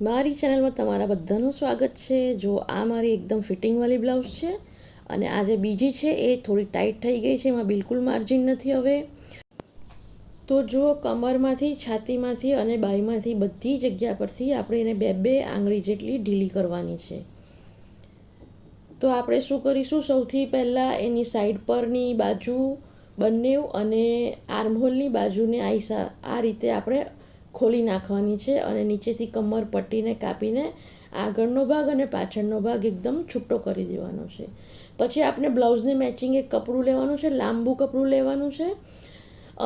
મારી ચેનલમાં તમારા બધાનું સ્વાગત છે। જો આ મારી એકદમ ફિટિંગવાળી બ્લાઉઝ છે અને આ જે બીજી છે એ થોડી ટાઈટ થઈ ગઈ છે, એમાં બિલકુલ માર્જિન નથી હવે। તો જુઓ, કમરમાંથી, છાતીમાંથી અને બાહીમાંથી બધી જગ્યા પરથી આપણે એને બે બે આંગળી જેટલી ઢીલી કરવાની છે। તો આપણે શું કરીશું, સૌથી પહેલાં એની સાઈડ પરની બાજુ બંને અને આર્મહોલની બાજુને આ રીતે આપણે ખોલી નાખવાની છે અને નીચેથી કમર પટ્ટીને કાપીને આગળનો ભાગ અને પાછળનો ભાગ એકદમ છૂટો કરી દેવાનો છે। પછી આપણે બ્લાઉઝને મેચિંગ એક કપડું લેવાનું છે, લાંબુ કપડું લેવાનું છે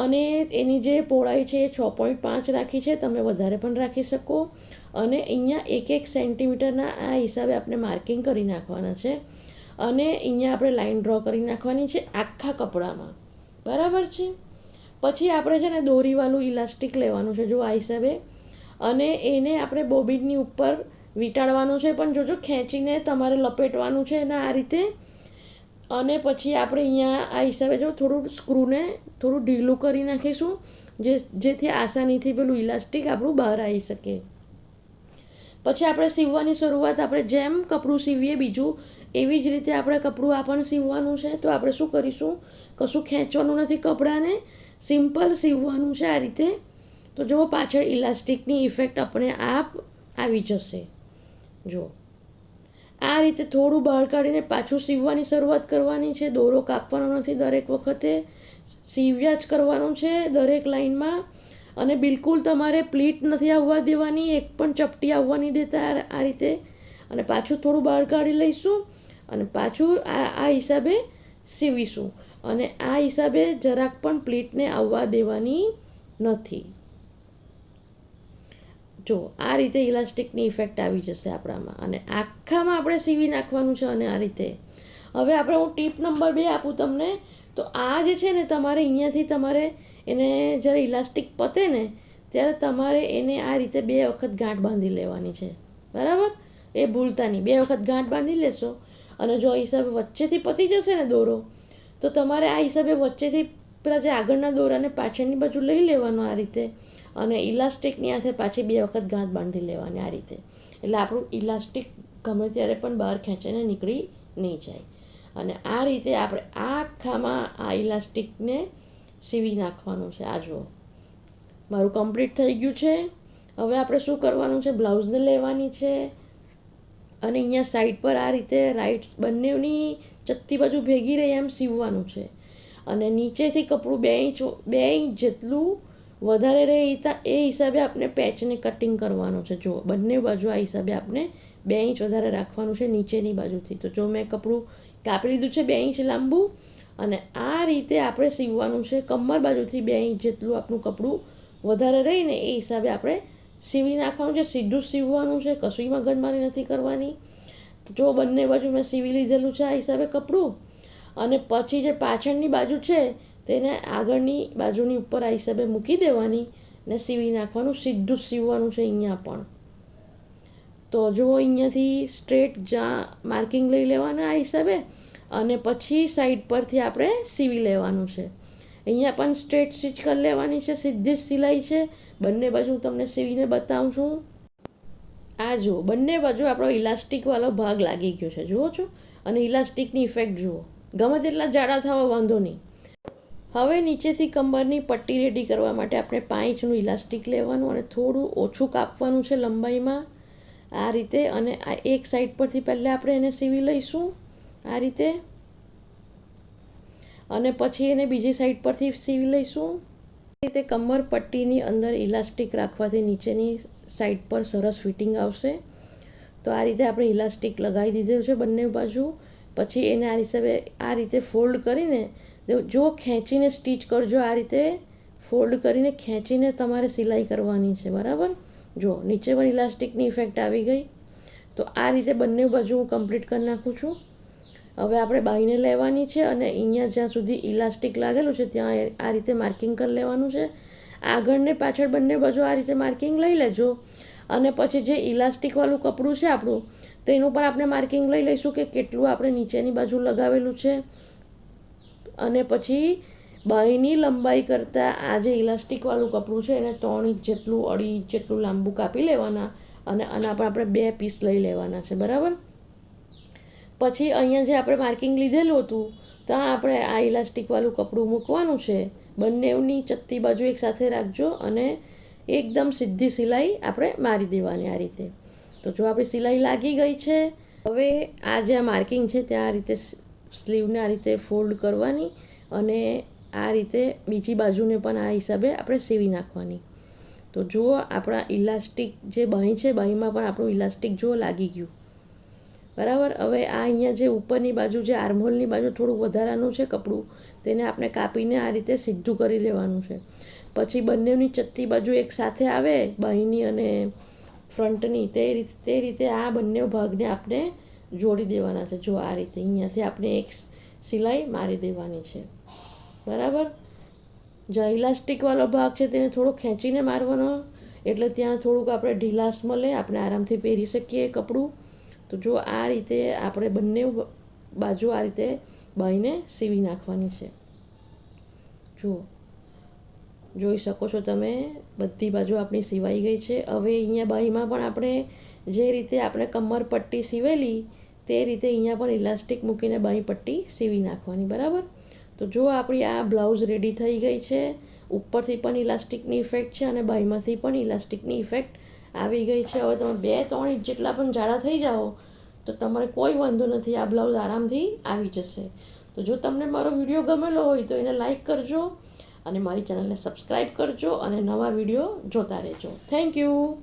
અને એની જે પહોળાઈ છે એ 6.5 રાખી છે, તમે વધારે પણ રાખી શકો। અને અહીંયા 1-1 સેન્ટીમીટરના આ હિસાબે આપણે માર્કિંગ કરી નાખવાના છે અને અહીંયા આપણે લાઈન ડ્રો કરી નાખવાની છે આખા કપડામાં, બરાબર છે। પછી આપણે છે ને દોરીવાળું ઇલાસ્ટિક લેવાનું છે, જો આ હિસાબે, અને એને આપણે બોબિનની ઉપર વીંટાળવાનું છે, પણ જોજો ખેંચીને તમારે લપેટવાનું છે ને આ રીતે। અને પછી આપણે અહીંયા આ હિસાબે જો થોડું સ્ક્રૂને થોડું ઢીલું કરી નાખીશું, જેથી આસાનીથી પેલું ઇલાસ્ટિક આપણું બહાર આવી શકે। પછી આપણે સીવવાની શરૂઆત આપણે જેમ કપડું સીવીએ બીજું એવી જ રીતે આપણે કપડું આ પણ સીવવાનું છે। તો આપણે શું કરીશું, કશું ખેંચવાનું નથી, કપડાને સિમ્પલ સીવવાનું છે આ રીતે। તો જો પાછળ ઇલાસ્ટિકની ઇફેક્ટ આપણે આપ આવી જશે। જો આ રીતે થોડું બહાર કાઢીને પાછું સીવવાની શરૂઆત કરવાની છે, દોરો કાપવાનો નથી, દરેક વખતે સીવ્યા જ કરવાનું છે દરેક લાઈનમાં। અને બિલકુલ તમારે પ્લીટ નથી આવવા દેવાની, એક પણ ચપટી આવવા નહીં દેતા આ રીતે। અને પાછું થોડું બહાર કાઢી લઈશું અને પાછું આ હિસાબે સીવીશું અને આ હિસાબે જરાક પણ પ્લીટને આવવા દેવાની નથી। જો આ રીતે ઇલાસ્ટિકની ઇફેક્ટ આવી જશે આપણામાં અને આખામાં આપણે સીવી નાખવાનું છે। અને આ રીતે હવે આપણે હું ટીપ નંબર 2 આપું તમને। તો આ જે છે ને તમારે અહીંયાથી તમારે એને જ્યારે ઇલાસ્ટિક પતે ને ત્યારે તમારે એને આ રીતે 2 વખત ગાંઠ બાંધી લેવાની છે, બરાબર? એ ભૂલતા નહીં, 2 વખત ગાંઠ બાંધી લેશો અને જો આ હિસાબે વચ્ચેથી પતી જશે ને દોરો, તો તમારે આ હિસાબે વચ્ચેથી પેલા જે આગળના દોરાને પાછળની બાજુ લઈ લેવાનો આ રીતે અને ઇલાસ્ટિકની હાથે પાછી 2 વખત ગાંઠ બાંધી લેવાની આ રીતે। એટલે આપણું ઇલાસ્ટિક ગમે ત્યારે પણ બહાર ખેંચીને નીકળી નહીં જાય। અને આ રીતે આપણે આખામાં આ ઇલાસ્ટિકને સીવી નાખવાનું છે। આ જુઓ, મારું કમ્પ્લીટ થઈ ગયું છે। હવે આપણે શું કરવાનું છે, બ્લાઉઝને લેવાની છે અને અહીંયા સાઈડ પર આ રીતે રાઈટ્સ બંનેની ચત્તી બાજુ ભેગી રહે એમ સીવવાનું છે અને નીચેથી કપડું 2 ઇંચ જેટલું વધારે રહે એ હિસાબે આપણે પેચને કટિંગ કરવાનું છે। જો બંને બાજુ આ હિસાબે આપણે 2 ઇંચ વધારે રાખવાનું છે નીચેની બાજુથી। તો જો મેં કપડું કાપી લીધું છે 2 ઇંચ લાંબુ અને આ રીતે આપણે સીવવાનું છે। કમર બાજુથી 2 ઇંચ જેટલું આપણું કપડું વધારે રહીને એ હિસાબે આપણે સીવી નાખવાનું છે, સીધું સીવવાનું છે, કશું મગજમારી નથી કરવાની। તો જો બંને બાજુ મેં સીવી લીધેલું છે આ હિસાબે કપડું અને પછી જે પાછળની બાજુ છે તેને આગળની બાજુની ઉપર આ હિસાબે મૂકી દેવાની ને સીવી નાખવાનું, સીધું સીવવાનું છે અહીંયા પણ। તો જો અહીંયાથી સ્ટ્રેટ જ્યાં માર્કિંગ લઈ લેવાના આ હિસાબે અને પછી સાઈડ પરથી આપણે સીવી લેવાનું છે। અહીંયા પણ સ્ટ્રેટ સ્ટિચ કરી લેવાની છે, સીધી જ સિલાઈ છે। બંને બાજુ તમને સીવીને બતાવું છું। આ જુઓ, બંને બાજુ આપણો ઇલાસ્ટિકવાળો ભાગ લાગી ગયો છે, જુઓ છો? અને ઇલાસ્ટિકની ઇફેક્ટ જુઓ, ગમે તેટલા જાડા થવા વાંધો નહીં। હવે નીચેથી કમરની પટ્ટી રેડી કરવા માટે આપણે 5 ઇંચનું ઇલાસ્ટિક લેવાનું અને થોડું ઓછું કાપવાનું છે લંબાઈમાં આ રીતે। અને આ એક સાઈડ પરથી પહેલાં આપણે એને સીવી લઈશું આ રીતે અને પછી એને બીજી સાઈડ પરથી સીવી લઈશું આ રીતે। કમર પટ્ટીની અંદર ઇલાસ્ટિક રાખવાથી નીચેની સાઈડ પર સરસ ફિટિંગ આવશે। તો આ રીતે આપણે ઇલાસ્ટિક લગાવી દીધેલું છે બંને બાજુ। પછી એને આ હિસાબે આ રીતે ફોલ્ડ કરીને જો ખેંચીને સ્ટિચ કરજો, આ રીતે ફોલ્ડ કરીને ખેંચીને તમારે સિલાઈ કરવાની છે, બરાબર? જો નીચે પણ ઇલાસ્ટિકની ઇફેક્ટ આવી ગઈ। તો આ રીતે બંને બાજુ હું કમ્પ્લીટ કરી નાખું છું। હવે આપણે બાહીને લેવાની છે અને અહીંયા જ્યાં સુધી ઇલાસ્ટિક લાગેલું છે ત્યાં આ રીતે માર્કિંગ કરી લેવાનું છે। આગળ ને પાછળ બંને બાજુ આ રીતે માર્કિંગ લઈ લેજો અને પછી જે ઇલાસ્ટિકવાળું કપડું છે આપણું તેનું પણ આપણે માર્કિંગ લઈ લઈશું કે કેટલું આપણે નીચેની બાજુ લગાવેલું છે અને પછી બાહીની લંબાઈ કરતાં આ જે ઇલાસ્ટિકવાળું કપડું છે એને 3 ઇંચ જેટલું, 2.5 ઇંચ જેટલું લાંબુ કાપી લેવાના અને આના પર આપણે 2 પીસ લઈ લેવાના છે, બરાબર. પછી અહીંયા જે આપણે માર્કિંગ લીધેલું હતું ત્યાં આપણે આ ઇલાસ્ટિકવાળું કપડું મૂકવાનું છે. બંનેની ચત્તી બાજુ એકસાથે રાખજો અને એકદમ સીધી સિલાઈ આપણે મારી દેવાની આ રીતે. તો જો આપણી સિલાઈ લાગી ગઈ છે. હવે આ જે માર્કિંગ છે ત્યાં આ રીતે સ્લીવને આ રીતે ફોલ્ડ કરવાની અને આ રીતે બીજી બાજુને પણ આ હિસાબે આપણે સીવી નાખવાની. તો જુઓ આપણા ઇલાસ્ટિક જે બાંય છે, બાંયમાં પણ આપણું ઇલાસ્ટિક જુઓ લાગી ગયું, બરાબર. હવે આ અહીંયા જે ઉપરની બાજુ જે આર્મહોલની બાજુ થોડું વધારાનું છે કપડું, તેને આપણે કાપીને આ રીતે સીધું કરી લેવાનું છે. પછી બંનેની ચત્તી બાજુ એક સાથે આવે, બાંયની અને ફ્રન્ટની, તે રીતે આ બંને ભાગને આપણે જોડી દેવાના છે. જો આ રીતે અહીંયાથી આપણે એક સિલાઈ મારી દેવાની છે, બરાબર. જે ઇલાસ્ટિકવાળો ભાગ છે તેને થોડો ખેંચીને મારવાનો, એટલે ત્યાં થોડુંક આપણે ઢીલાસ મળે, આપણે આરામથી પહેરી શકીએ કપડું. તો જો આ રીતે આપણે બંને બાજુ આ રીતે બાંયને સીવી નાખવાની છે. જુઓ, જોઈ શકો છો તમે, બધી બાજુ આપણી સીવાઈ ગઈ છે. હવે અહીંયા બાંયમાં પણ આપણે જે રીતે આપણે કમર પટ્ટી સીવેલી તે રીતે અહીંયા પણ ઇલાસ્ટિક મૂકીને બાંય પટ્ટી સીવી નાખવાની, બરાબર. તો જો આપણી આ બ્લાઉઝ રેડી થઈ ગઈ છે. ઉપરથી પણ ઇલાસ્ટિકની ઇફેક્ટ છે અને બાંયમાંથી પણ ઇલાસ્ટિકની ઇફેક્ટ આવી ગઈ છે. હવે તમે 2-3 ઇંચ જેટલા પણ જાડા થઈ જાઓ તો તમારે કોઈ વાંધો નથી, આ બ્લાઉઝ આરામથી આવી જશે. તો જો તમને મારો વિડીયો ગમેલો હોય તો એને લાઈક કરજો અને મારી ચેનલને સબસ્ક્રાઈબ કરજો અને નવા વિડીયો જોતા રહેજો. Thank you.